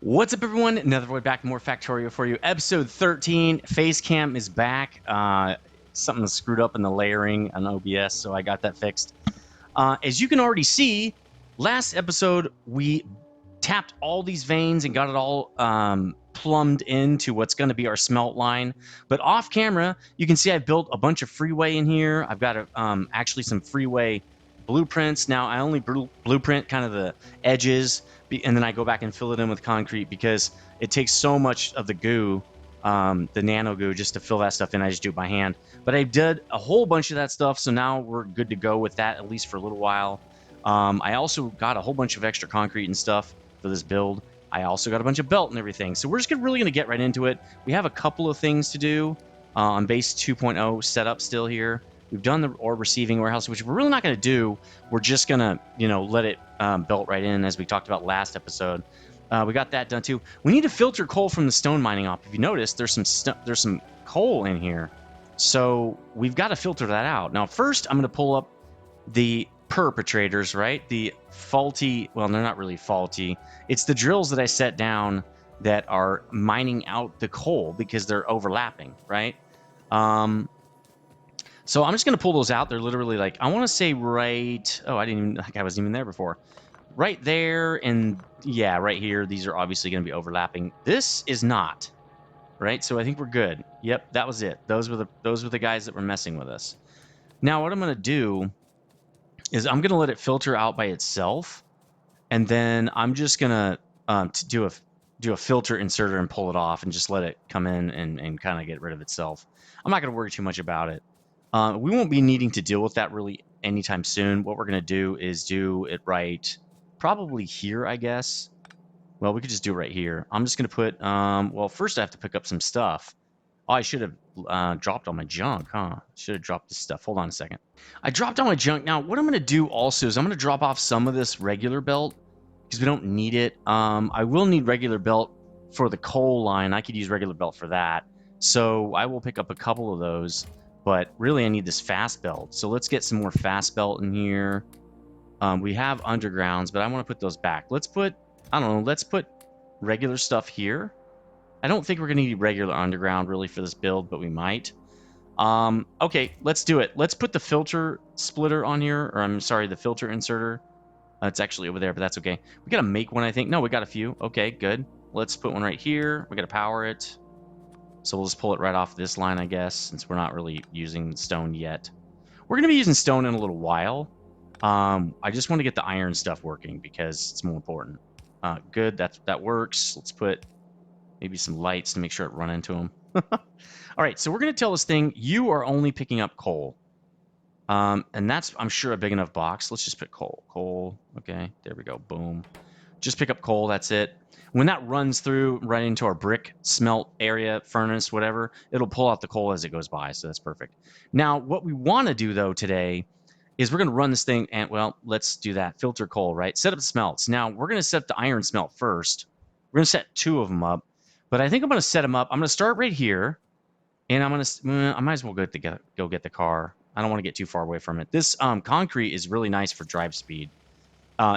What's up, everyone? Nethervoid back, more Factorio for you. Episode 13, Facecam is back. Something screwed up in the layering on OBS, so I got that fixed. As you can already see, last episode we tapped all these veins and got it all plumbed into what's going to be our smelt line. But off camera, you can see I've built a bunch of freeway in here. I've got actually some freeway blueprints. Now, I only blueprint kind of the edges, and then I go back and fill it in with concrete because it takes so much of the goo, the nano goo, just to fill that stuff in. I just do it by hand. But I did a whole bunch of that stuff, so now we're good to go with that, at least for a little while. I also got a whole bunch of extra concrete and stuff for this build. I also got a bunch of belt and everything. So we're just really going to get right into it. We have a couple of things to do on base 2.0 setup still here. We've done the ore receiving warehouse, which we're really not going to do. We're just going to, let it belt right in, as we talked about last episode. We got that done too. We need to filter coal from the stone mining op. If you notice, there's some coal in here. So we've got to filter that out. Now, first, I'm going to pull up the perpetrators, right? The faulty, well, they're not really faulty. It's the drills that I set down that are mining out the coal because they're overlapping, right? So I'm just going to pull those out. They're literally like, I want to say right, oh, I didn't even, like I wasn't even there before. Right there, and yeah, right here, these are obviously going to be overlapping. This is not, right? So I think we're good. Yep, that was it. Those were the guys that were messing with us. Now, what I'm going to do is I'm going to let it filter out by itself, and then I'm just going to do a filter inserter and pull it off and just let it come in and kind of get rid of itself. I'm not going to worry too much about it. We won't be needing to deal with that really anytime soon. What we're going to do is do it right probably here, I guess. Well, we could just do it right here. I'm just going to put, well, first I have to pick up some stuff. Oh, I should have dropped all my junk, huh? Should have dropped this stuff. Hold on a second. I dropped all my junk. Now, what I'm going to do also is I'm going to drop off some of this regular belt because we don't need it. I will need regular belt for the coal line. I could use regular belt for that. So I will pick up a couple of those. But really, I need this fast belt. So let's get some more fast belt in here. We have undergrounds, but I want to put those back. Let's put, I don't know, let's put regular stuff here. I don't think we're going to need regular underground really for this build, but we might. Okay, let's do it. Let's put the filter splitter on here, or I'm sorry, the filter inserter. It's actually over there, but that's okay. We got to make one, I think. No, we got a few. Okay, good. Let's put one right here. We got to power it. So we'll just pull it right off this line, I guess, since we're not really using stone yet. We're going to be using stone in a little while. I just want to get the iron stuff working because it's more important. Good, that works. Let's put maybe some lights to make sure it run into them. All right, so we're going to tell this thing, you are only picking up coal. And that's, I'm sure, a big enough box. Let's just put coal. Coal, okay, there we go, boom. Just pick up coal, that's it. When that runs through right into our brick smelt area, furnace, whatever, it'll pull out the coal as it goes by, so that's perfect. Now, what we want to do, though, today is we're going to run this thing, and, well, let's do that. Filter coal, right? Set up the smelts. Now, we're going to set the iron smelt first. We're going to set 2 of them up, but I think I'm going to set them up. I'm going to start right here, and I'm going to, I might as well go get the car. I don't want to get too far away from it. This concrete is really nice for drive speed.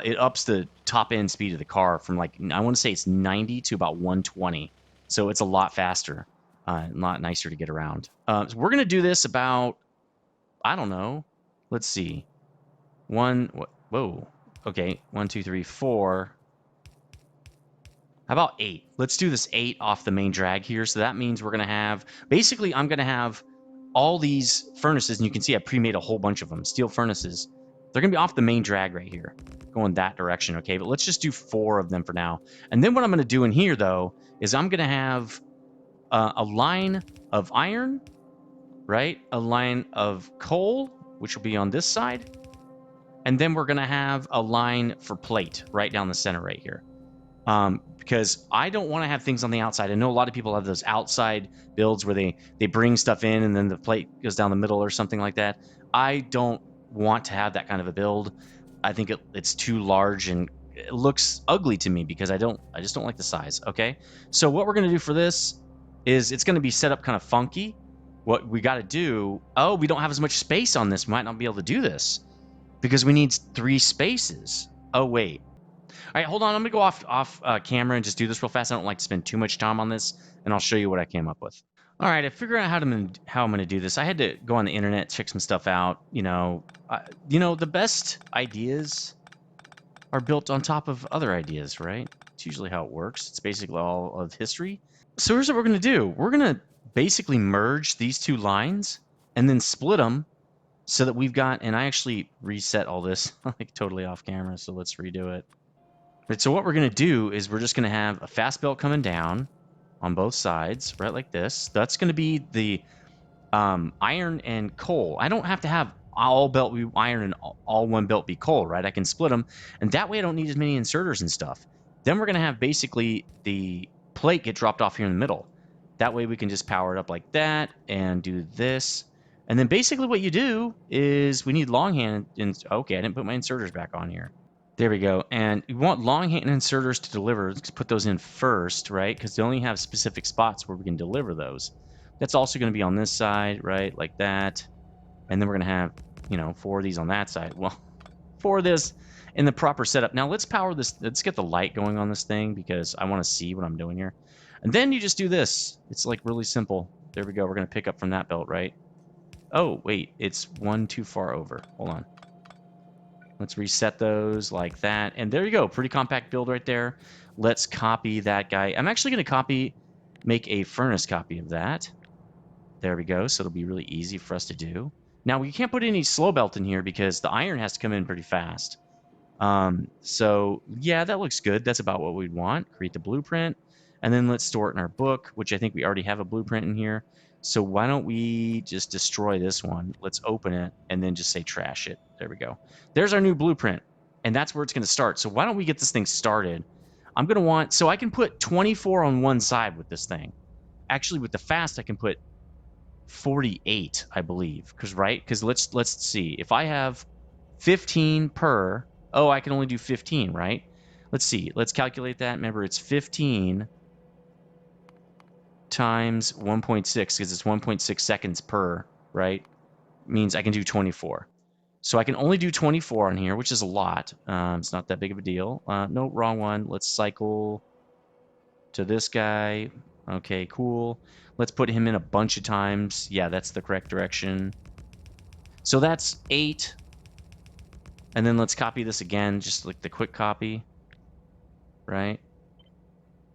It ups the top end speed of the car from, like, I want to say it's 90 to about 120. So it's a lot faster, a lot nicer to get around. So we're going to do this about, I don't know. Let's see. Whoa. Okay. 1, 2, 3, 4. How about 8? Let's do this 8 off the main drag here. So that means we're going to have, basically, I'm going to have all these furnaces, and you can see I pre-made a whole bunch of them, steel furnaces. They're going to be off the main drag right here, going that direction, okay? But let's just do 4 of them for now. And then what I'm going to do in here, though, is I'm going to have a line of iron, right? A line of coal, which will be on this side. And then we're going to have a line for plate right down the center right here. Because I don't want to have things on the outside. I know a lot of people have those outside builds where they bring stuff in and then the plate goes down the middle or something like that. I don't want to have that kind of a build. I think it's too large and it looks ugly to me because I just don't like the size. Okay, so what we're going to do for this is it's going to be set up kind of funky. What we got to do, oh, we don't have as much space on this. We might not be able to do this because we need 3 spaces. Oh, wait. right, hold on. I'm gonna go off camera and just do this real fast. I don't like to spend too much time on this, and I'll show you what I came up with. All right, I figured out how I'm gonna do this. I had to go on the internet, check some stuff out. The best ideas are built on top of other ideas, right? It's usually how it works. It's basically all of history. So here's what we're gonna do. We're gonna basically merge these two lines and then split them so that we've got. And I actually reset all this like totally off camera. So let's redo it. Right, so what we're going to do is we're just going to have a fast belt coming down on both sides, right like this. That's going to be the iron and coal. I don't have to have all belt be iron and all one belt be coal, right? I can split them, and that way I don't need as many inserters and stuff. Then we're going to have basically the plate get dropped off here in the middle. That way we can just power it up like that and do this. And then basically what you do is we need longhand. Okay, I didn't put my inserters back on here. There we go. And you want longhand inserters to deliver. Let's put those in first, right? Because they only have specific spots where we can deliver those. That's also going to be on this side, right? Like that. And then we're going to have, 4 of these on that side. Well, 4 of this in the proper setup. Now let's power this. Let's get the light going on this thing because I want to see what I'm doing here. And then you just do this. It's like really simple. There we go. We're going to pick up from that belt, right? Oh, wait. It's one too far over. Hold on. Let's reset those like that. And there you go. Pretty compact build right there. Let's copy that guy. I'm actually going to make a furnace copy of that. There we go. So it'll be really easy for us to do. Now, we can't put any slow belt in here because the iron has to come in pretty fast. So, yeah, that looks good. That's about what we'd want. Create the blueprint. And then let's store it in our book, which I think we already have a blueprint in here. So why don't we just destroy this one? Let's open it and then just say trash it. There we go. There's our new blueprint. And that's where it's going to start. So why don't we get this thing started? I'm going to want... So I can put 24 on one side with this thing. Actually, with the fast, I can put 48, I believe. Because let's see. If I have 15 per... Oh, I can only do 15, right? Let's see. Let's calculate that. Remember, it's 15... times 1.6 because it's 1.6 seconds per, right? Means I can do 24. So I can only do 24 on here, which is a lot. It's not that big of a deal. No, wrong one. Let's cycle to this guy. Okay, cool. Let's put him in a bunch of times. Yeah, that's the correct direction. So that's 8. And then let's copy this again, just like the quick copy, right?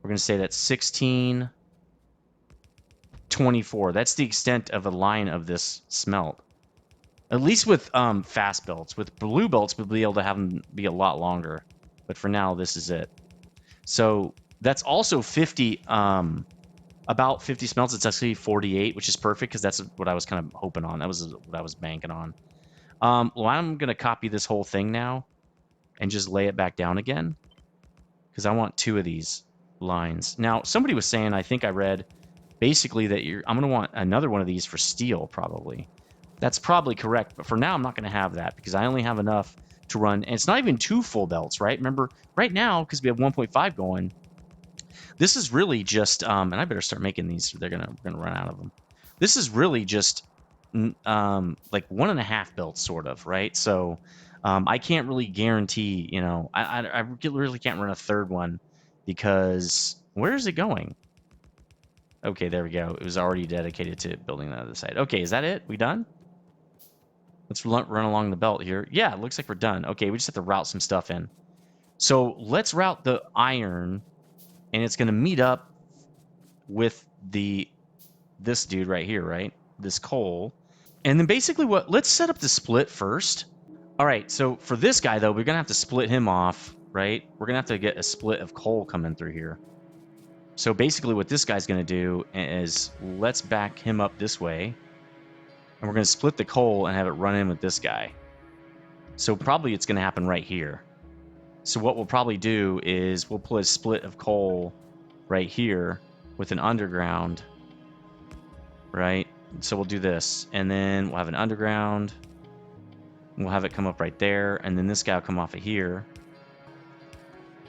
We're going to say that's 16... 24. That's the extent of a line of this smelt. At least with fast belts. With blue belts, we'll be able to have them be a lot longer. But for now, this is it. So that's also 50, about 50 smelts. It's actually 48, which is perfect because that's what I was kind of hoping on. That was what I was banking on. Well, I'm going to copy this whole thing now and just lay it back down again because I want 2 of these lines. Now, somebody was saying, I think I read... basically that I'm going to want another one of these for steel, probably. That's probably correct, but for now I'm not going to have that because I only have enough to run, and it's not even 2 full belts, right? Remember, right now, because we have 1.5 going, this is really just, and I better start making these, they're going to run out of them. This is really just like 1.5 belts, sort of, right? So I can't really guarantee, I really can't run a third one because where is it going? Okay, there we go. It was already dedicated to building the other side. Okay, is that it? We done? Let's run along the belt here. Yeah, it looks like we're done. Okay, we just have to route some stuff in. So let's route the iron, and it's going to meet up with this dude right here, right? This coal. And then basically let's set up the split first. All right, so for this guy, though, we're going to have to split him off, right? We're going to have to get a split of coal coming through here. So basically what this guy's going to do is let's back him up this way. And we're going to split the coal and have it run in with this guy. So probably it's going to happen right here. So what we'll probably do is we'll put a split of coal right here with an underground. Right? So we'll do this. And then we'll have an underground. We'll have it come up right there. And then this guy will come off of here.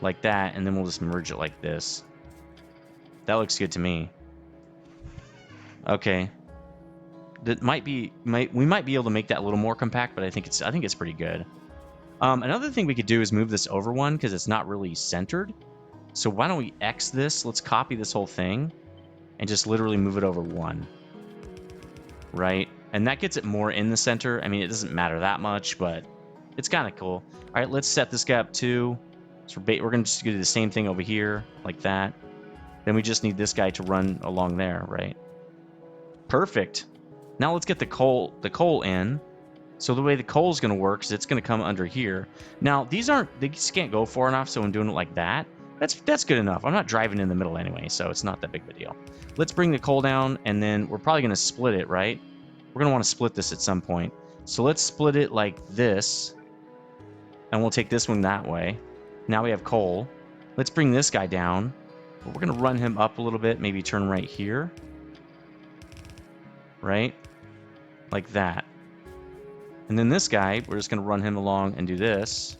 Like that. And then we'll just merge it like this. That looks good to me. Okay. That we might be able to make that a little more compact, but I think it's pretty good. Another thing we could do is move this over one because it's not really centered. So why don't we X this? Let's copy this whole thing and just literally move it over one. Right? And that gets it more in the center. I mean, it doesn't matter that much, but it's kind of cool. All right, let's set this guy up too. So we're going to just do the same thing over here, like that. Then we just need this guy to run along there, right? Perfect. Now let's get the coal in. So the way the coal is going to work is it's going to come under here. Now, they just can't go far enough, so I'm doing it like that. That's good enough. I'm not driving in the middle anyway, so it's not that big of a deal. Let's bring the coal down, and then we're probably going to split it, right? We're going to want to split this at some point. So let's split it like this, and we'll take this one that way. Now we have coal. Let's bring this guy down. We're going to run him up a little bit, maybe turn right here. Right? Like that. And then this guy, we're just going to run him along and do this.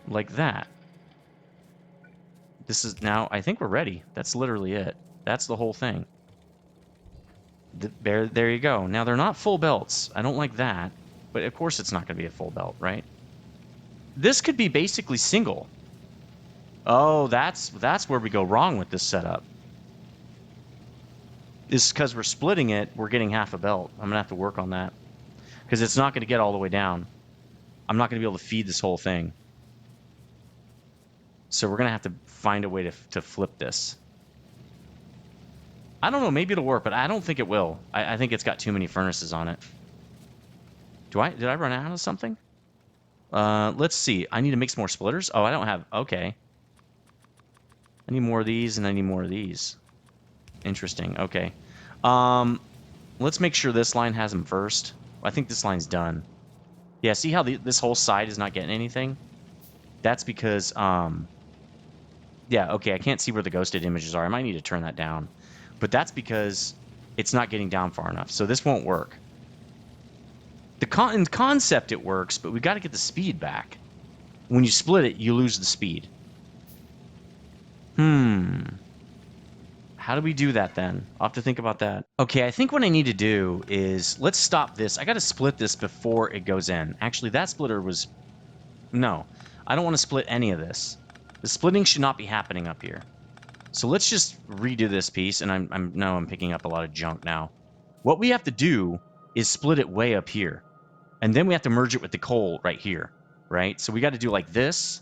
Like that. This is now, I think we're ready. That's literally it. That's the whole thing. There you go. Now, they're not full belts. I don't like that. But of course it's not going to be a full belt, right? This could be basically single. Oh, that's where we go wrong with this setup. Is because we're splitting it, we're getting half a belt. I'm going to have to work on that. Because it's not going to get all the way down. I'm not going to be able to feed this whole thing. So we're going to have to find a way to flip this. I don't know, maybe it'll work, but I don't think it will. I think it's got too many furnaces on it. Did I run out of something? Let's see. I need to make some more splitters. Oh, I don't have... Okay. I need more of these, and I need more of these. Interesting. Okay. Let's make sure this line has them first. I think this line's done. Yeah, see how this whole side is not getting anything? That's because, yeah, okay, I can't see where the ghosted images are. I might need to turn that down. But that's because it's not getting down far enough. So this won't work. In concept, it works, but we got to get the speed back. When you split it, you lose the speed. How do we do that then? I'll have to think about that. Okay, I think what I need to do is, let's stop this. I got to split this before it goes in. Actually, that splitter was... No, I don't want to split any of this. The splitting should not be happening up here. So let's just redo this piece, and I'm picking up a lot of junk now. What we have to do is split it way up here. And then we have to merge it with the coal right here, right? So we got to do like this.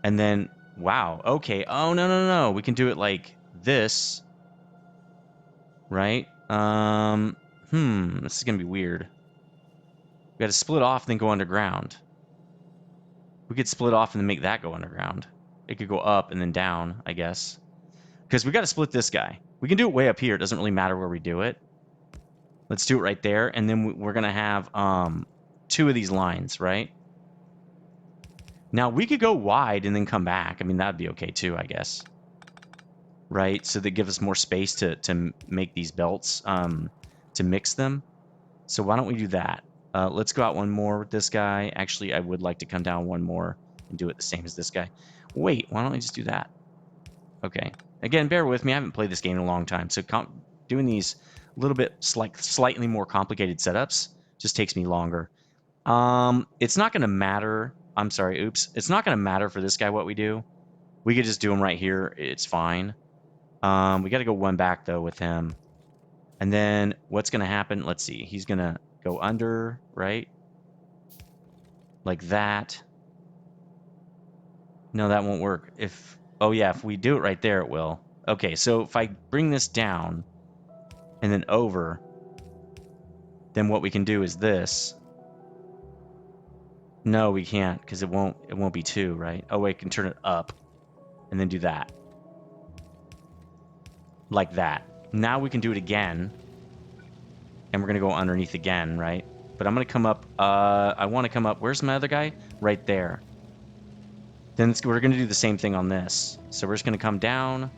And then, wow, okay. Oh, no. We can do it like this. Right? This is going to be weird. We got to split off and then go underground. We could split off and then make that go underground. It could go up and then down, I guess. Because we got to split this guy. We can do it way up here. It doesn't really matter where we do it. Let's do it right there. And then we're going to have 2 of these lines, right? Now, we could go wide and then come back. I mean, that'd be okay too, I guess. Right? So that gives us more space to make these belts, to mix them. So why don't we do that? Let's go out one more with this guy. Actually, I would like to come down one more and do it the same as this guy. Wait, why don't I just do that? Okay. Again, bear with me. I haven't played this game in a long time. So doing these a little bit slightly more complicated setups just takes me longer. It's not going to matter. I'm sorry, oops. It's not going to matter for this guy what we do. We could just do him right here. It's fine. We got to go one back, though, with him. And then what's going to happen? Let's see. He's going to go under, right? Like that. No, that won't work. Oh, yeah, if we do it right there, it will. Okay, so if I bring this down and then over, then what we can do is this. No, we can't, because it won't be 2, right? Oh, wait, I can turn it up and then do that. Like that. Now we can do it again. And we're going to go underneath again, right? But I'm going to come up, I want to come up, where's my other guy? Right there. Then we're going to do the same thing on this. So we're just going to come down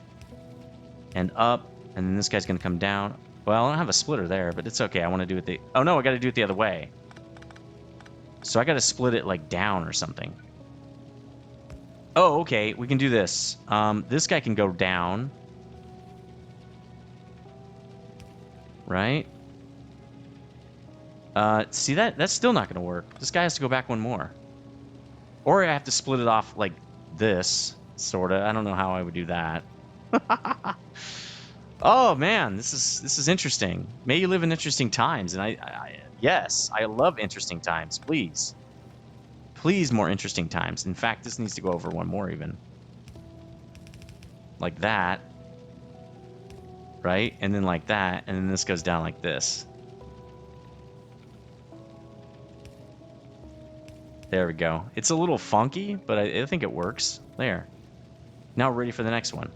and up, and then this guy's going to come down. Well, I don't have a splitter there, but it's okay. I want to do it oh no, I got to do it the other way. So I got to split it like down or something. Oh, okay, we can do this. This guy can go down. Right? See, that's still not going to work. This guy has to go back one more. Or I have to split it off like this, sort of. I don't know how I would do that. Oh man, this is interesting. May you live in interesting times, and yes, I love interesting times. Please, please, more interesting times. In fact, this needs to go over one more even, like that, right? And then like that, and then this goes down like this. There we go. It's a little funky, but I think it works. There. Now we're ready for the next one.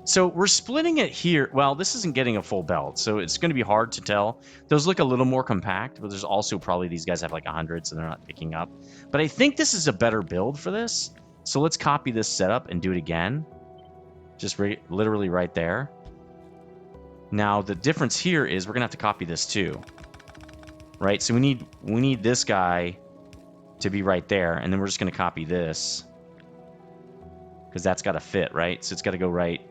So we're splitting it here. Well, this isn't getting a full belt, so it's going to be hard to tell. Those look a little more compact, but there's also probably these guys have like 100, so they're not picking up. But I think this is a better build for this. So let's copy this setup and do it again. Just literally right there. Now the difference here is we're going to have to copy this too. Right? So we need this guy to be right there, and then we're just going to copy this. Because that's got to fit, right? So it's got to go right.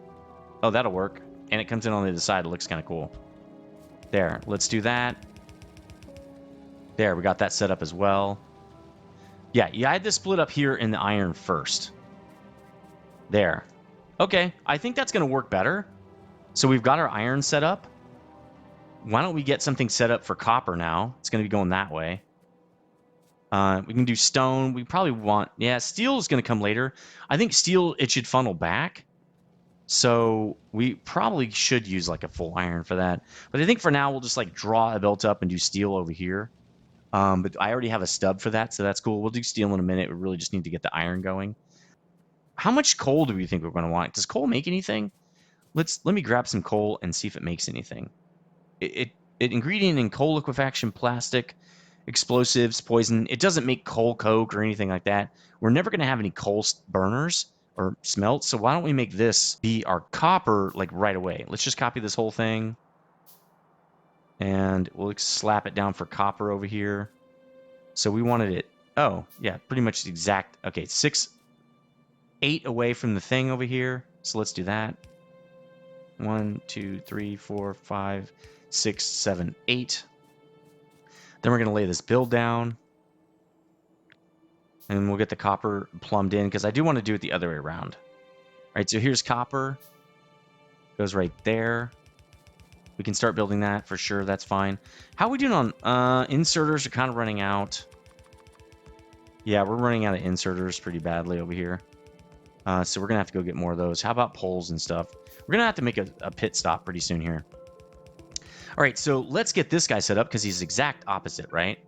Oh, that'll work. And it comes in on the other side. It looks kind of cool. There. Let's do that. There. We got that set up as well. Yeah, you had this split up here in the iron first. There. Okay. I think that's going to work better. So we've got our iron set up. Why don't we get something set up for copper now? It's going to be going that way. We can do stone. We probably want... Yeah, steel is going to come later. I think steel, it should funnel back. So we probably should use like a full iron for that. But I think for now, we'll just like draw a belt up and do steel over here. But I already have a stub for that, so that's cool. We'll do steel in a minute. We really just need to get the iron going. How much coal do we think we're going to want? Does coal make anything? Let me grab some coal and see if it makes anything. Ingredient in coal liquefaction, plastic, explosives, poison. It doesn't make coal coke or anything like that. We're never going to have any coal burners or smelt, so why don't we make this be our copper like right away? Let's just copy this whole thing. And we'll slap it down for copper over here. So we wanted it, oh, yeah, pretty much the exact, okay, 8 away from the thing over here. So let's do that. 1, 2, 3, 4, 5, 6, 7, 8. Then we're going to lay this build down. And we'll get the copper plumbed in, because I do want to do it the other way around. All right, so here's copper. Goes right there. We can start building that for sure. That's fine. How are we doing on... inserters are kind of running out. Yeah, we're running out of inserters pretty badly over here. So we're going to have to go get more of those. How about poles and stuff? We're going to have to make a pit stop pretty soon here. All right, so let's get this guy set up, because he's exact opposite, right?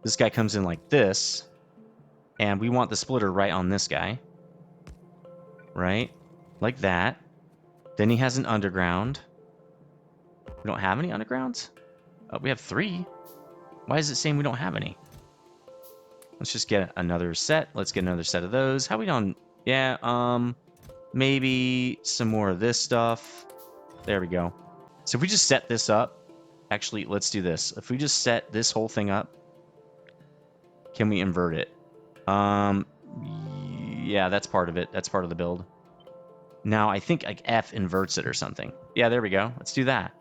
This guy comes in like this. And we want the splitter right on this guy. Right? Like that. Then he has an underground. We don't have any undergrounds? We have 3. Why is it saying we don't have any? Let's just get another set. Let's get another set of those. How we doing? Yeah, maybe some more of this stuff. There we go. So if we just set this up, actually, let's do this. If we just set this whole thing up, can we invert it? Yeah, that's part of it. That's part of the build. Now, I think like F inverts it or something. Yeah, there we go. Let's do that.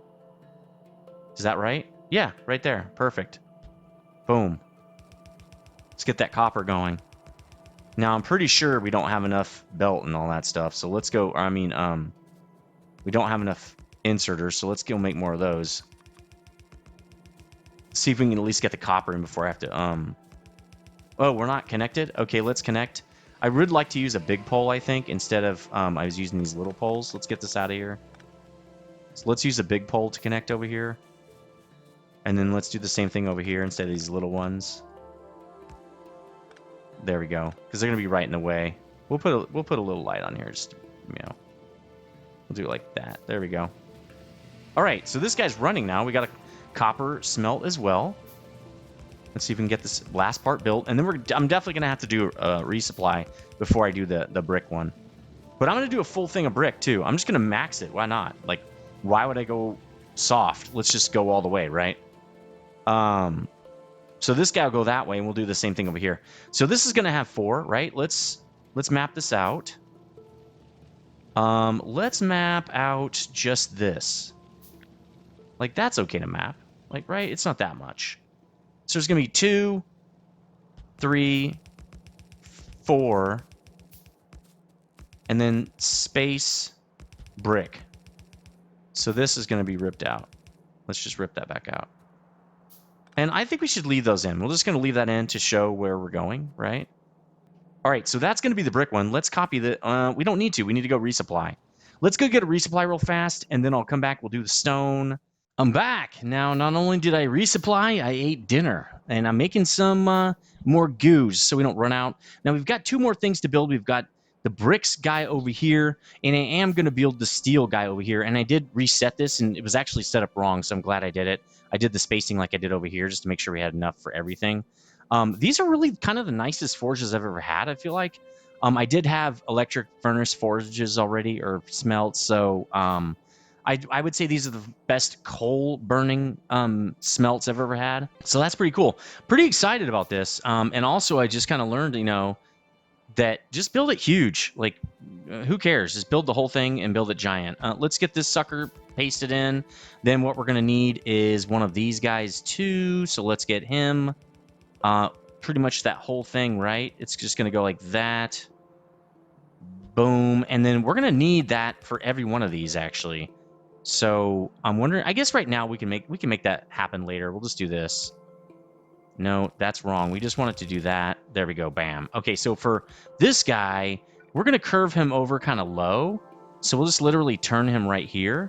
Is that right? Yeah, right there. Perfect. Boom. Let's get that copper going. Now, I'm pretty sure we don't have enough belt and all that stuff. So let's go, we don't have enough inserters. So let's go make more of those. See if we can at least get the copper in before I have to, oh, we're not connected? Okay, let's connect. I would like to use a big pole, I think, instead of, I was using these little poles. Let's get this out of here. So let's use a big pole to connect over here. And then let's do the same thing over here instead of these little ones. There we go. Because they're going to be right in the way. We'll put a little light on here. Just, we'll do it like that. There we go. All right, so this guy's running now. We got a copper smelt as well. Let's see if we can get this last part built. And then I'm definitely going to have to do a resupply before I do the brick one. But I'm going to do a full thing of brick, too. I'm just going to max it. Why not? Like, why would I go soft? Let's just go all the way, right? So this guy will go that way, and we'll do the same thing over here. So this is going to have 4, right? Let's map this out. Let's map out just this. Like, that's okay to map. Like, right? It's not that much. So there's going to be 2, 3, 4, and then space brick. So this is going to be ripped out. Let's just rip that back out. And I think we should leave those in. We're just going to leave that in to show where we're going, right? All right, so that's going to be the brick one. Let's copy the... we don't need to. We need to go resupply. Let's go get a resupply real fast, and then I'll come back. We'll do the stone. I'm back. Now, not only did I resupply, I ate dinner. And I'm making some more goos so we don't run out. Now, we've got 2 more things to build. We've got the bricks guy over here, and I am going to build the steel guy over here. And I did reset this, and it was actually set up wrong, so I'm glad I did it. I did the spacing like I did over here just to make sure we had enough for everything. These are really kind of the nicest forges I've ever had, I feel like. I did have electric furnace forges already, or smelts, so I would say these are the best coal-burning smelts I've ever had. So that's pretty cool. Pretty excited about this. And also, I just kind of learned, you know, that just build it huge. Like, who cares? Just build the whole thing and build it giant. Let's get this sucker pasted in. Then what we're going to need is one of these guys, too. So let's get him. Pretty much that whole thing, right? It's just going to go like that. Boom. And then we're going to need that for every one of these, actually. So I'm wondering, I guess right now we can make that happen later. We'll just do this. No, that's wrong. We just wanted to do that. There we go. Bam. Okay, so for this guy, we're going to curve him over kind of low. So we'll just literally turn him right here.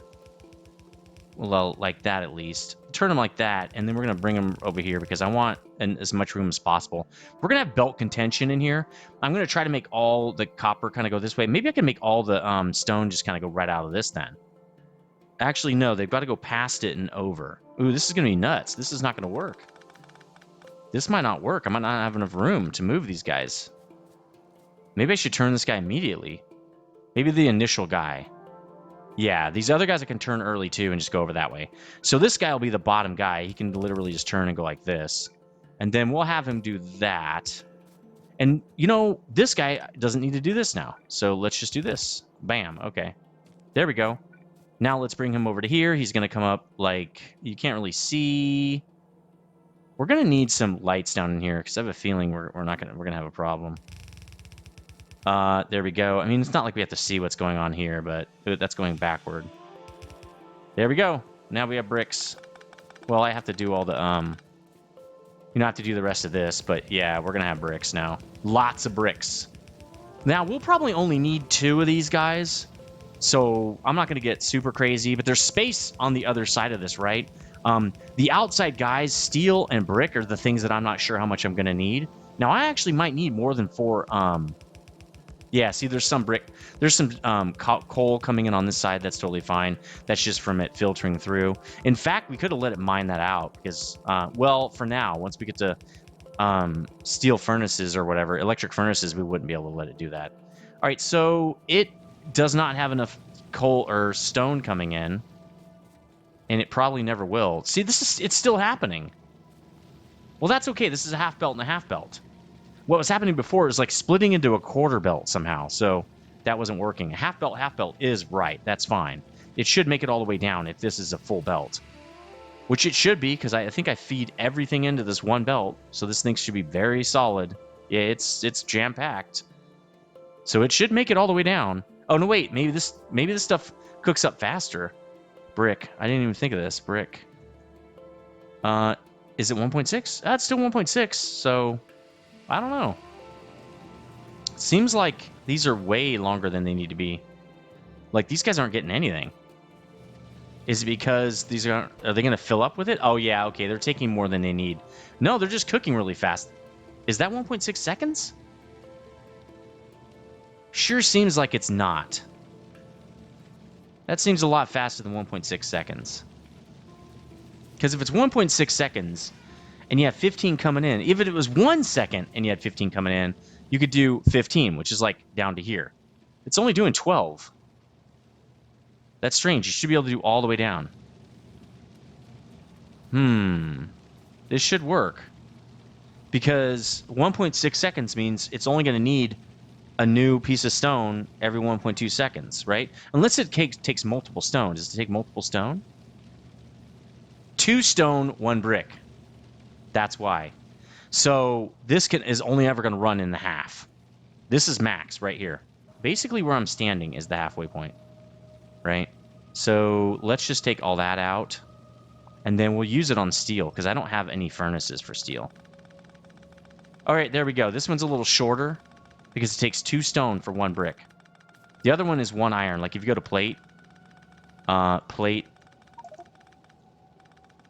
Well, like that at least. Turn him like that, and then we're going to bring him over here because I want as much room as possible. We're going to have belt contention in here. I'm going to try to make all the copper kind of go this way. Maybe I can make all the stone just kind of go right out of this then. Actually, no, they've got to go past it and over. Ooh, this is going to be nuts. This is not going to work. This might not work. I might not have enough room to move these guys. Maybe I should turn this guy immediately. Maybe the initial guy. Yeah, these other guys I can turn early too and just go over that way. So this guy will be the bottom guy. He can literally just turn and go like this. And then we'll have him do that. And, you know, this guy doesn't need to do this now. So let's just do this. Bam. Okay. There we go. Now let's bring him over to here. He's going to come up like... You can't really see... We're going to need some lights down in here because I have a feeling we're going to have a problem. There we go. I mean, it's not like we have to see what's going on here, but that's going backward. There we go. Now we have bricks. Well, I have to do all the, you don't have to do the rest of this, but yeah, we're going to have bricks now. Lots of bricks. Now, we'll probably only need 2 of these guys, so I'm not going to get super crazy, but there's space on the other side of this, right? The outside guys, steel and brick, are the things that I'm not sure how much I'm going to need. Now, I actually might need more than 4, yeah, see, there's some brick. There's some coal coming in on this side. That's totally fine. That's just from it filtering through. In fact, we could have let it mine that out because, well, for now, once we get to steel furnaces or whatever, electric furnaces, we wouldn't be able to let it do that. All right, so it does not have enough coal or stone coming in, and it probably never will. See, it's still happening. Well, that's okay. This is a half belt and a half belt. What was happening before is like splitting into a quarter belt somehow, so that wasn't working. Half belt is right. That's fine. It should make it all the way down if this is a full belt, which it should be because I think I feed everything into this one belt, so this thing should be very solid. Yeah, it's jam-packed, so it should make it all the way down. Oh no, wait, maybe this stuff cooks up faster. Brick. I didn't even think of this. Brick. Is it 1.6? It's still 1.6, so I don't know. Seems like these are way longer than they need to be. Like, these guys aren't getting anything. Is it because these are they going to fill up with it? Oh, yeah, okay, they're taking more than they need. No, they're just cooking really fast. Is that 1.6 seconds? Sure seems like it's not. That seems a lot faster than 1.6 seconds. Because if it's 1.6 seconds... and you have 15 coming in. Even if it was 1 second and you had 15 coming in, you could do 15, which is like down to here. It's only doing 12. That's strange. You should be able to do all the way down. This should work. Because 1.6 seconds means it's only going to need a new piece of stone every 1.2 seconds, right? Unless it takes multiple stone. Does it take multiple stone? 2 stone, 1 brick. That's why. So this is only ever going to run in the half. This is max right here. Basically where I'm standing is the halfway point, right? So let's just take all that out, and then we'll use it on steel, because I don't have any furnaces for steel. All right, there we go. This one's a little shorter, because it takes 2 stone for 1 brick. The other one is 1 iron. Like if you go to plate,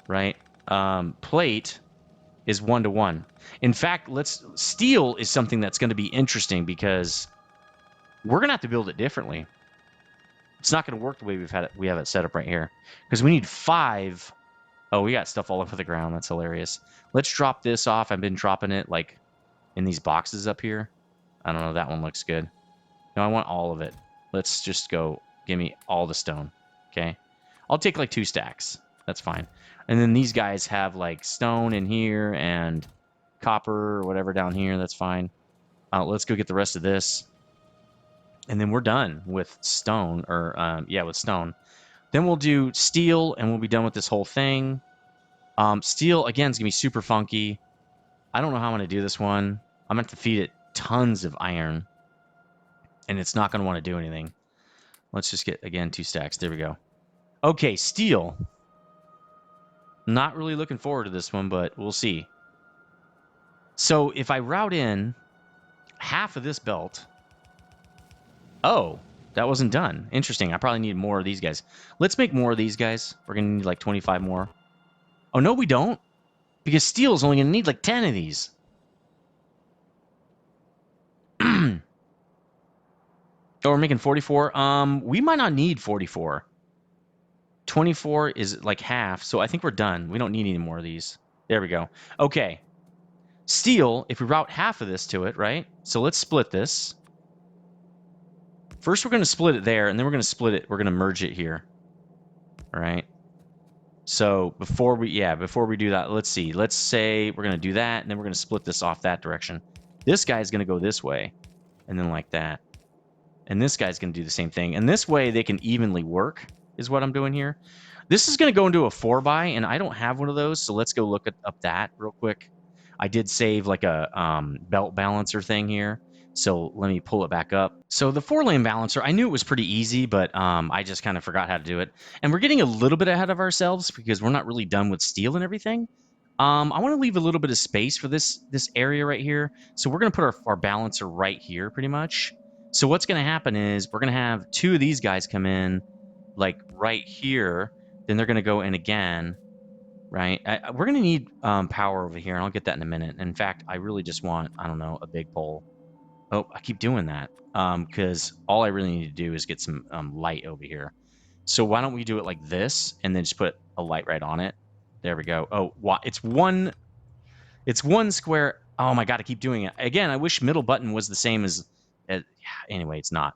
right? Plate is 1 to 1. In fact, steel is something that's going to be interesting, because we're going to have to build it differently. It's not going to work the way we have it set up right here, because we need 5. Oh, we got stuff all over the ground. That's hilarious. Let's drop this off. I've been dropping it like in these boxes up here. I don't know. That one looks good. No, I want all of it. Let's just go. Give me all the stone. Okay. I'll take like 2 stacks. That's fine. And then these guys have like stone in here and copper or whatever down here. That's fine. Let's go get the rest of this. And then we're done with stone, or yeah, with stone. Then we'll do steel, and we'll be done with this whole thing. Steel, again, is going to be super funky. I don't know how I'm going to do this one. I'm going to have to feed it tons of iron, and it's not going to want to do anything. Let's just get, again, 2 stacks. There we go. Okay, steel. Not really looking forward to this one, but we'll see. So if I route in half of this belt... Oh, that wasn't done. Interesting. I probably need more of these guys. Let's make more of these guys. We're going to need like 25 more. Oh, no, we don't. Because steel is only going to need like 10 of these. Oh, we're making 44. We might not need 44. 24 is like half, so I think we're done. We don't need any more of these. There we go. Okay. Steel, if we route half of this to it, right? So let's split this. First, we're going to split it there, and then we're going to split it. We're going to merge it here. All right. So before we do that, let's see. Let's say we're going to do that, and then we're going to split this off that direction. This guy is going to go this way, and then like that. And this guy's going to do the same thing. And this way, they can evenly work, is what I'm doing here. This is going to go into a 4x, and I don't have one of those, so let's go look up that real quick. I did save like a belt balancer thing here. So let me pull it back up. So the 4-lane balancer, I knew it was pretty easy, but I just kind of forgot how to do it. And we're getting a little bit ahead of ourselves because we're not really done with steel and everything. I want to leave a little bit of space for this area right here. So we're going to put our balancer right here pretty much. So what's going to happen is we're going to have 2 of these guys come in like right here. Then they're going to go in again, right? We're going to need power over here, and I'll get that in a minute. In fact, I really just want, I don't know, a big pole. Oh, I keep doing that because all I really need to do is get some light over here. So why don't we do it like this and then just put a light right on it? There we go. Oh, it's one square. Oh my God, I keep doing it. Again, I wish middle button was the same as yeah, anyway, it's not.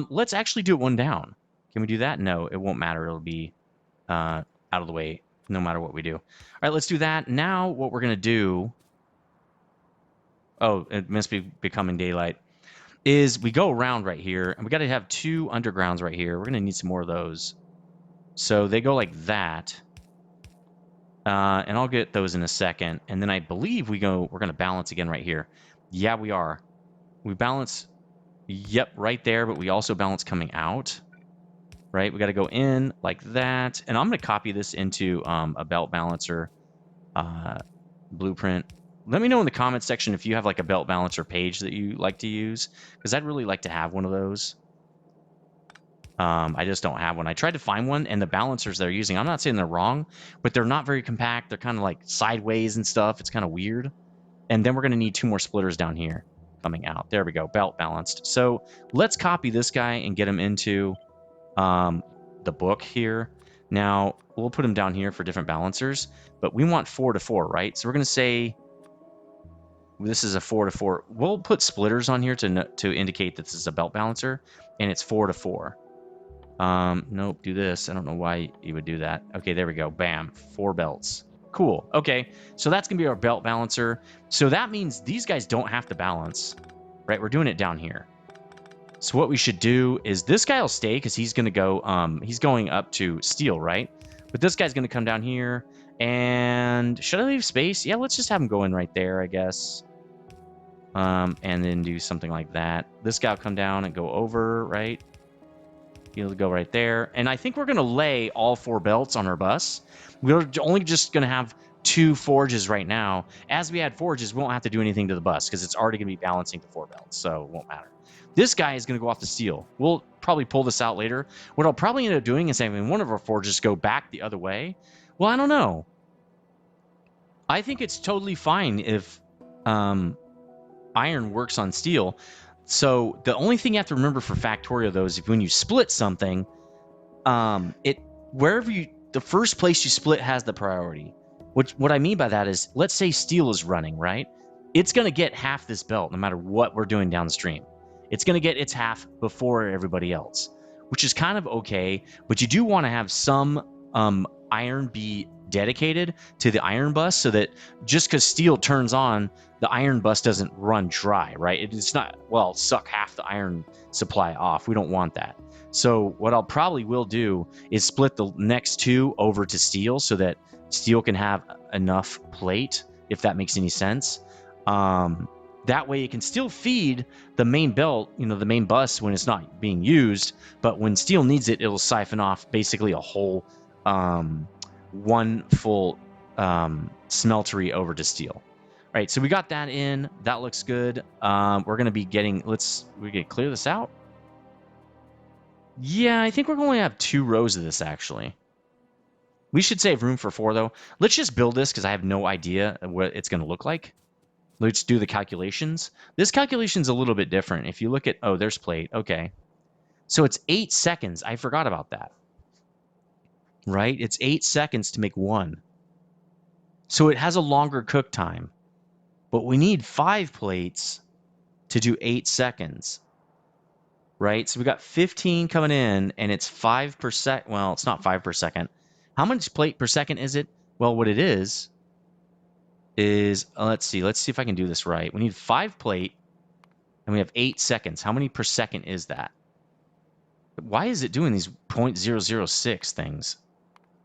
Let's actually do it one down. Can we do that? No, it won't matter. It'll be out of the way no matter what we do. All right, let's do that. Now what we're going to do... Oh, it must be becoming daylight. Is we go around right here, and we got to have 2 undergrounds right here. We're going to need some more of those. So they go like that. And I'll get those in a second. And then I believe we're going to balance again right here. Yeah, we are. We balance, yep, right there, but we also balance coming out. Right? We got to go in like that. And I'm going to copy this into a belt balancer blueprint. Let me know in the comments section if you have like a belt balancer page that you like to use, because I'd really like to have one of those. I just don't have one. I tried to find one, and the balancers they're using, I'm not saying they're wrong, but they're not very compact. They're kind of like sideways and stuff. It's kind of weird. And then we're going to need 2 more splitters down here coming out. There we go, belt balanced. So let's copy this guy and get him into the book here. Now, we'll put him down here for different balancers, but we want 4 to 4, right? So we're going to say... This is a 4 to 4. We'll put splitters on here to indicate that this is a belt balancer, and it's 4 to 4. Nope, do this. I don't know why you would do that. Okay, there we go. Bam, 4 belts. Cool. Okay, so that's going to be our belt balancer. So that means these guys don't have to balance, right? We're doing it down here. So what we should do is this guy will stay because he's going to go, he's going up to steel, right? But this guy's going to come down here. And should I leave space? Yeah, let's just have him go in right there, I guess. And then do something like that. This guy will come down and go over, right? He'll go right there. And I think we're going to lay all 4 belts on our bus. We're only just going to have 2 forges right now. As we add forges, we won't have to do anything to the bus because it's already going to be balancing to 4 belts, so it won't matter. This guy is going to go off the steel. We'll probably pull this out later. What I'll probably end up doing is having one of our forges go back the other way. Well, I don't know. I think it's totally fine if iron works on steel. So the only thing you have to remember for Factorio, though, is if when you split something, the first place you split has the priority. What I mean by that is, let's say steel is running, right? It's going to get half this belt no matter what we're doing downstream. It's going to get its half before everybody else, which is kind of okay. But you do want to have some iron be dedicated to the iron bus so that just because steel turns on, the iron bus doesn't run dry, right? It's not, well, suck half the iron supply off. We don't want that. So what I'll probably will do is split the next 2 over to steel so that steel can have enough plate, if that makes any sense. That way it can still feed the main belt, the main bus when it's not being used, but when steel needs it, it'll siphon off basically a whole one full smeltery over to steel. All right, so we got that in. That looks good. We're going to be getting, we can clear this out. Yeah, I think we're going to have 2 rows of this, actually. We should save room for 4, though. Let's just build this because I have no idea what it's going to look like. Let's do the calculations. This calculation's a little bit different. If you look at, oh, there's plate. Okay. So it's 8 seconds. I forgot about that. Right? It's 8 seconds to make 1. So it has a longer cook time. But we need 5 plates to do 8 seconds. Right? So we got 15 coming in, and it's 5 per second. Well, it's not 5 per second. How much plate per second is it? Well, what it is, let's see if I can do this right. We need 5 plate, and we have 8 seconds. How many per second is that? Why is it doing these 0.006 things?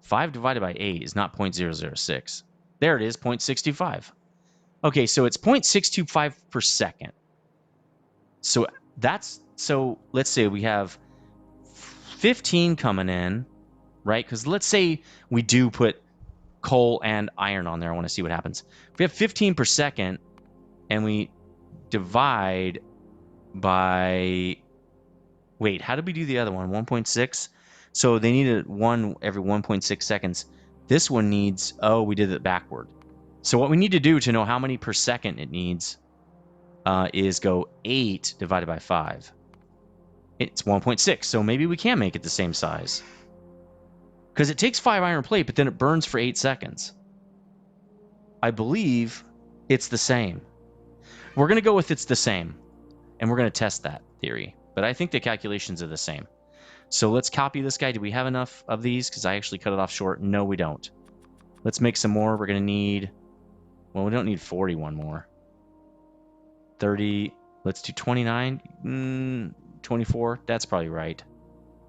5 divided by 8 is not 0.006. There it is, 0.625. Okay, so it's 0.625 per second. So let's say we have 15 coming in, right? Because let's say we do put coal and iron on there. I want to see what happens. If we have 15 per second and we divide by, wait, how did we do the other one? 1.6? So they needed 1 every 1.6 seconds. This one needs, oh, we did it backward. So what we need to do to know how many per second it needs is go 8 divided by 5. It's 1.6, so maybe we can make it the same size. Because it takes 5 iron plate, but then it burns for 8 seconds. I believe it's the same. We're going to go with it's the same, and we're going to test that theory. But I think the calculations are the same. So let's copy this guy. Do we have enough of these? Because I actually cut it off short. No, we don't. Let's make some more. We're going to need... Well, we don't need 41 more. 30. Let's do 29. 24. That's probably right.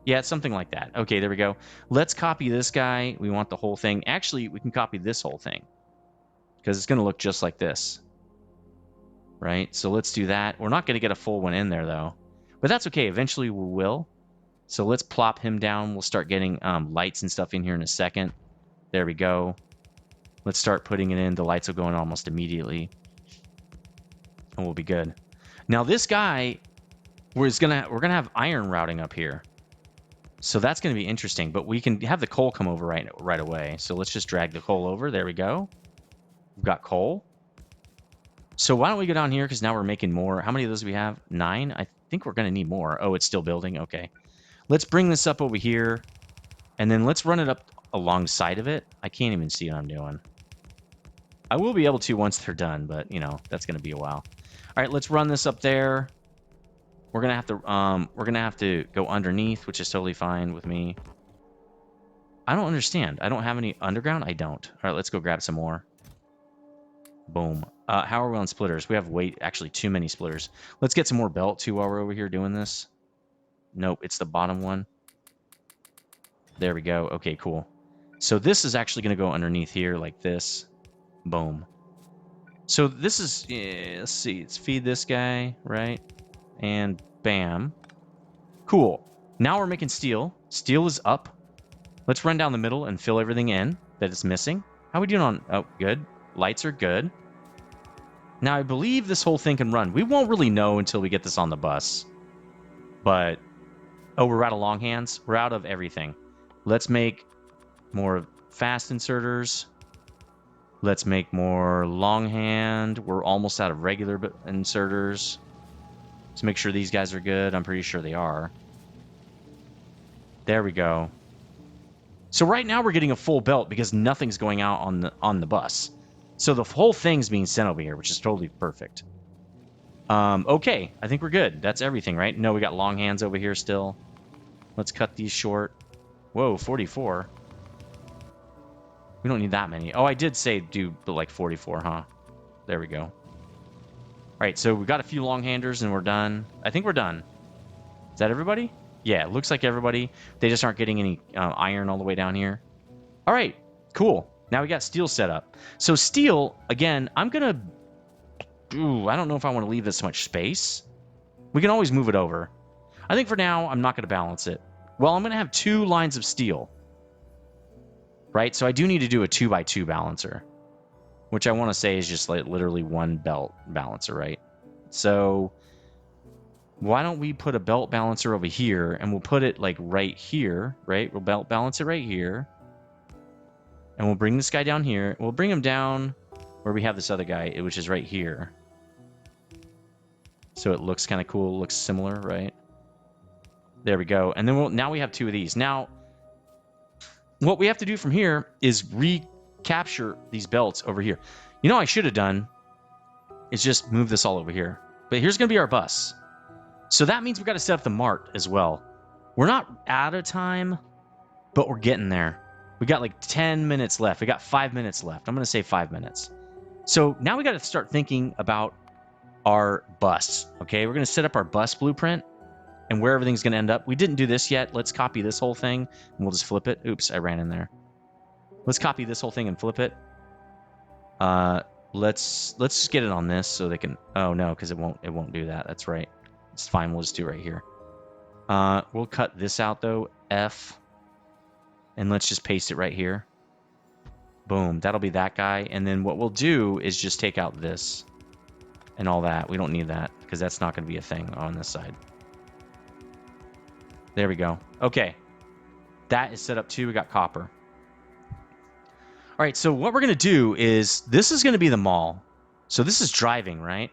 Yeah, it's something like that. Okay, there we go. Let's copy this guy. We want the whole thing. Actually, we can copy this whole thing. Because it's going to look just like this. Right? So let's do that. We're not going to get a full one in there, though. But that's okay. Eventually we will. So let's plop him down. We'll start getting lights and stuff in here in a second. There we go. Let's start putting it in. The lights will go in almost immediately. And we'll be good. Now this guy, we're gonna have iron routing up here. So that's going to be interesting. But we can have the coal come over right away. So let's just drag the coal over. There we go. We've got coal. So why don't we go down here? Because now we're making more. How many of those do we have? 9? I think we're going to need more. Oh, it's still building. Okay. Let's bring this up over here. And then let's run it up alongside of it. I can't even see what I'm doing. I will be able to once they're done, but, you know, that's going to be a while. All right, let's run this up there. We're going to have to go underneath, which is totally fine with me. I don't understand. I don't have any underground? I don't. All right, let's go grab some more. Boom. How are we on splitters? We have actually too many splitters. Let's get some more belt, too, while we're over here doing this. Nope, it's the bottom one. There we go. Okay, cool. So this is actually going to go underneath here like this. Boom. So this is, let's see, let's feed this guy, right? And bam. Cool. Now we're making steel. Steel is up. Let's run down the middle and fill everything in that is missing. How are we doing on... Oh, good. Lights are good. Now, I believe this whole thing can run. We won't really know until we get this on the bus. But... Oh, we're out of long hands. We're out of everything. Let's make more fast inserters. Let's make more longhand. We're almost out of regular inserters. Let's make sure these guys are good. I'm pretty sure they are. There we go. So right now we're getting a full belt because nothing's going out on the bus. So the whole thing's being sent over here, which is totally perfect. Okay, I think we're good. That's everything, right? No, we got long hands over here still. Let's cut these short. Whoa, 44. We don't need that many. Oh, I did say do like 44, huh? There we go. All right, so we got a few long-handers and we're done. I think we're done. Is that everybody? Yeah, it looks like everybody. They just aren't getting any iron all the way down here. All right, cool. Now we got steel set up. So steel, again, I'm going to... Ooh, I don't know if I want to leave this much space. We can always move it over. I think for now, I'm not going to balance it. Well, I'm going to have 2 lines of steel. Right? So I do need to do a 2x2 balancer. Which I want to say is just like literally 1 belt balancer, right? So... why don't we put a belt balancer over here, and we'll put it, like, right here, right? We'll belt balance it right here. And we'll bring this guy down here. We'll bring him down where we have this other guy, which is right here. So it looks kind of cool, looks similar, right? There we go. And then now we have 2 of these. Now, what we have to do from here is recapture these belts over here. You know what I should have done is just move this all over here. But here's going to be our bus. So that means we've got to set up the mart as well. We're not out of time, but we're getting there. We got like 10 minutes left. We got 5 minutes left. I'm going to say 5 minutes. So now we got to start thinking about our bus. Okay, we're going to set up our bus blueprint and where everything's going to end up. We didn't do this yet. Let's copy this whole thing and we'll just flip it. Oops, I ran in there. Let's copy this whole thing and flip it. Let's just get it on this so they can... Oh no, because it won't do that. That's right. It's fine. We'll just do it right here. We'll cut this out, though. F. And let's just paste it right here. Boom. That'll be that guy. And then what we'll do is just take out this and all that. We don't need that because that's not going to be a thing on this side. There we go. Okay. That is set up, too. We got copper. All right. So what we're going to do is this is going to be the mall. So this is driving, right?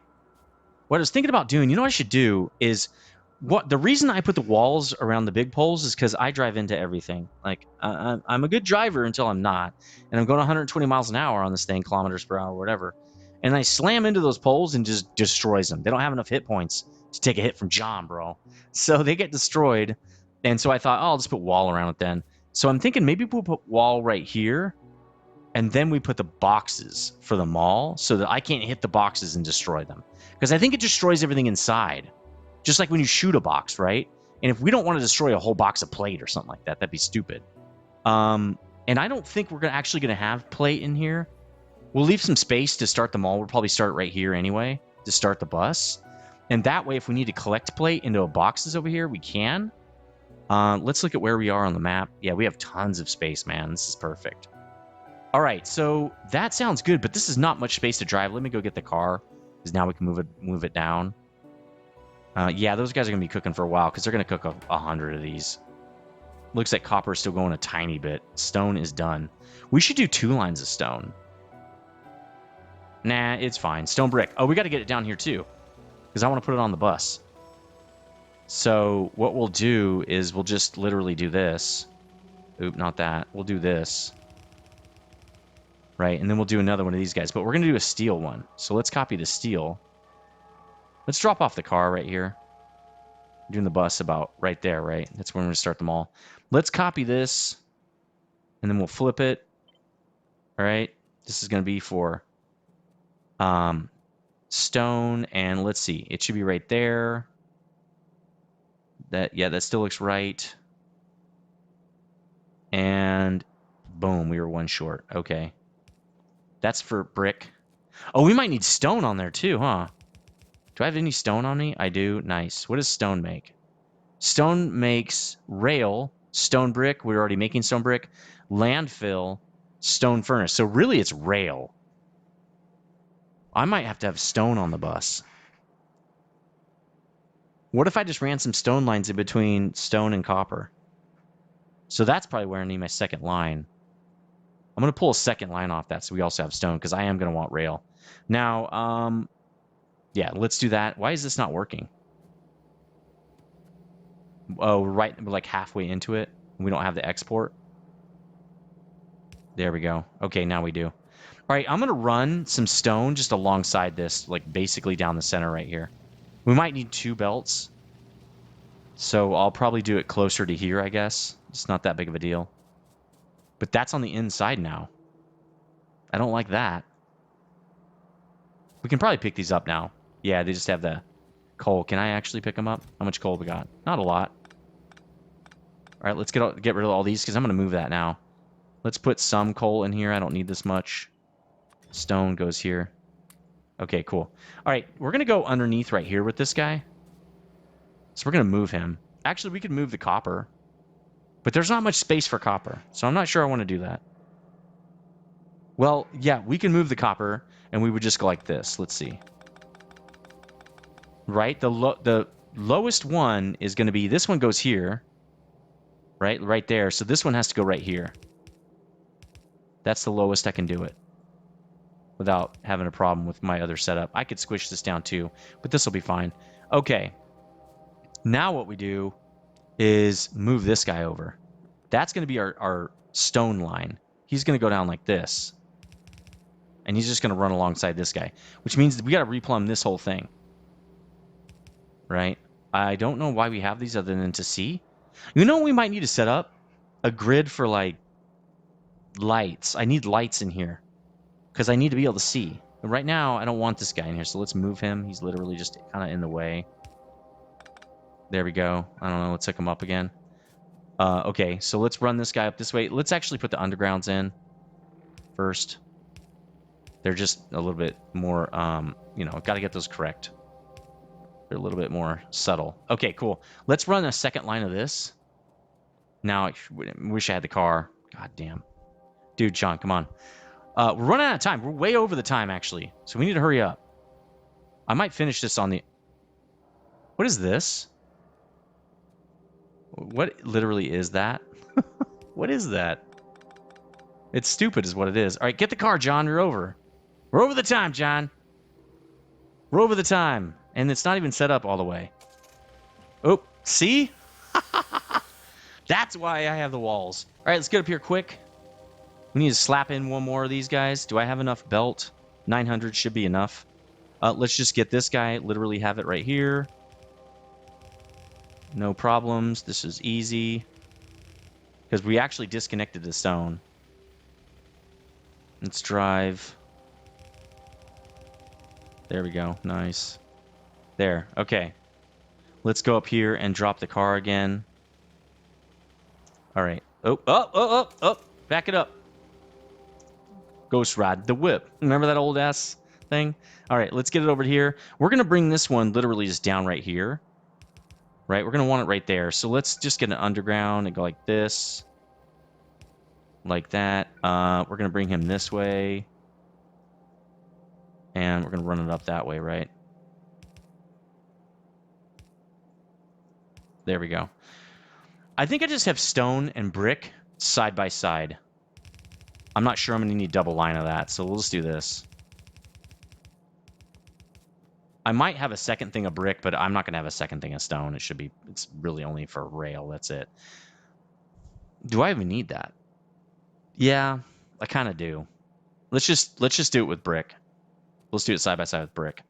What I was thinking about doing, you know what I should do is, the reason I put the walls around the big poles is because I drive into everything. Like, I'm a good driver until I'm not. And I'm going 120 miles an hour on this thing, kilometers per hour, whatever. And I slam into those poles and just destroys them. They don't have enough hit points to take a hit from John, bro. So they get destroyed. And so I thought, oh, I'll just put wall around it then. So I'm thinking maybe we'll put wall right here. And then we put the boxes for the mall so that I can't hit the boxes and destroy them. Because I think it destroys everything inside. Just like when you shoot a box, right? And if we don't want to destroy a whole box of plate or something like that, that'd be stupid. And I don't think we're actually going to have plate in here. We'll leave some space to start the mall. We'll probably start right here anyway to start the bus. And that way, if we need to collect plate into boxes over here, we can. Let's look at where we are on the map. Yeah, we have tons of space, man. This is perfect. All right, so that sounds good, but this is not much space to drive. Let me go get the car, because now we can move it down. Yeah, those guys are going to be cooking for a while, because they're going to cook 100 of these. Looks like copper is still going a tiny bit. Stone is done. We should do 2 lines of stone. Nah, it's fine. Stone brick. Oh, we got to get it down here, too, because I want to put it on the bus. So what we'll do is we'll just literally do this. Oop, not that. We'll do this. Right, and then we'll do another one of these guys. But we're going to do a steel one. So let's copy the steel. Let's drop off the car right here. I'm doing the bus about right there, right? That's when we're going to start them all. Let's copy this. And then we'll flip it. All right. This is going to be for stone. And let's see. It should be right there. Yeah, that still looks right. And Boom, we were one short. Okay. That's for brick. Oh, we might need stone on there too, huh? Do I have any stone on me? I do. Nice. What does stone make? Stone makes rail, stone brick. We're already making stone brick. Landfill, stone furnace. So really it's rail. I might have to have stone on the bus. What if I just ran some stone lines in between stone and copper? So that's probably where I need my second line. I'm going to pull a second line off that so we also have stone because I am going to want rail. Now, yeah, let's do that. Why is this not working? Oh, right, we're like halfway into it. We don't have the export. There we go. Okay, now we do. All right, I'm going to run some stone just alongside this, like basically down the center right here. We might need 2 belts. So I'll probably do it closer to here, I guess. It's not that big of a deal. But that's on the inside now. I don't like that. We can probably pick these up now. Yeah, they just have the coal. Can I actually pick them up? How much coal we got? Not a lot. All right, let's get rid of all these because I'm going to move that now. Let's put some coal in here. I don't need this much. Stone goes here. Okay, cool. All right, we're going to go underneath right here with this guy. So we're going to move him. Actually, we could move the copper. But there's not much space for copper. So I'm not sure I want to do that. Well, yeah, we can move the copper. And we would just go like this. Let's see. Right? The lowest one is going to be... This one goes here. Right there. So this one has to go right here. That's the lowest I can do it. Without having a problem with my other setup. I could squish this down too. But this will be fine. Okay. Now what we do is move this guy over. That's going to be our stone line. He's going to go down like this. And he's just going to run alongside this guy. Which means we got to replumb this whole thing. Right? I don't know why we have these other than to see. You know what we might need to set up? A grid for, like, lights. I need lights in here. Because I need to be able to see. But right now, I don't want this guy in here. So let's move him. He's literally just kind of in the way. There we go. I don't know. Let's hook him up again. Okay, so let's run this guy up this way. Let's actually put the undergrounds in first. They're just a little bit more, you know, got to get those correct. They're a little bit more subtle. Okay, cool. Let's run a second line of this. Now, I wish I had the car. God damn. Dude, John, come on. We're running out of time. We're way over the time, actually. So we need to hurry up. I might finish this on the... What is this? What literally is that? What is that? It's stupid is what it is. All right, get the car, John. You're over. We're over the time, John. We're over the time. And it's not even set up all the way. Oh, see? That's why I have the walls. All right, let's get up here quick. We need to slap in one more of these guys. Do I have enough belt? 900 should be enough. Let's just get this guy. Literally have it right here. No problems. This is easy. Because we actually disconnected the stone. Let's drive. There we go. Nice. There. Okay. Let's go up here and drop the car again. All right. Oh. Back it up. Ghost ride the whip. Remember that old ass thing? All right. Let's get it over here. We're going to bring this one literally just down right here. Right? We're going to want it right there. So let's just get an underground and go like this. Like that. We're going to bring him this way. And we're going to run it up that way, right? There we go. I think I just have stone and brick side by side. I'm not sure I'm going to need double line of that, so we'll just do this. I might have a second thing of brick, but I'm not going to have a second thing of stone. It's really only for rail. That's it. Do I even need that? Yeah, I kind of do. Let's just do it with brick. Let's do it side by side with brick.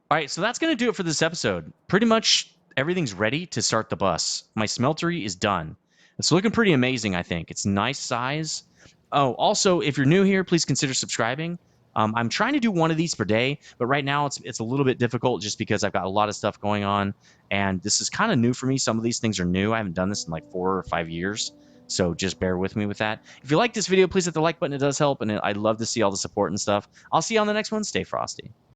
All right, so that's going to do it for this episode. Pretty much everything's ready to start the bus. My smeltery is done. It's looking pretty amazing, I think. It's nice size. Oh, also, if you're new here, please consider subscribing. I'm trying to do one of these per day, but right now it's a little bit difficult just because I've got a lot of stuff going on, and this is kind of new for me. Some of these things are new. I haven't done this in like 4 or 5 years. So just bear with me with that. If you like this video, please hit the like button. It does help, and I'd love to see all the support and stuff. I'll see you on the next one. Stay frosty.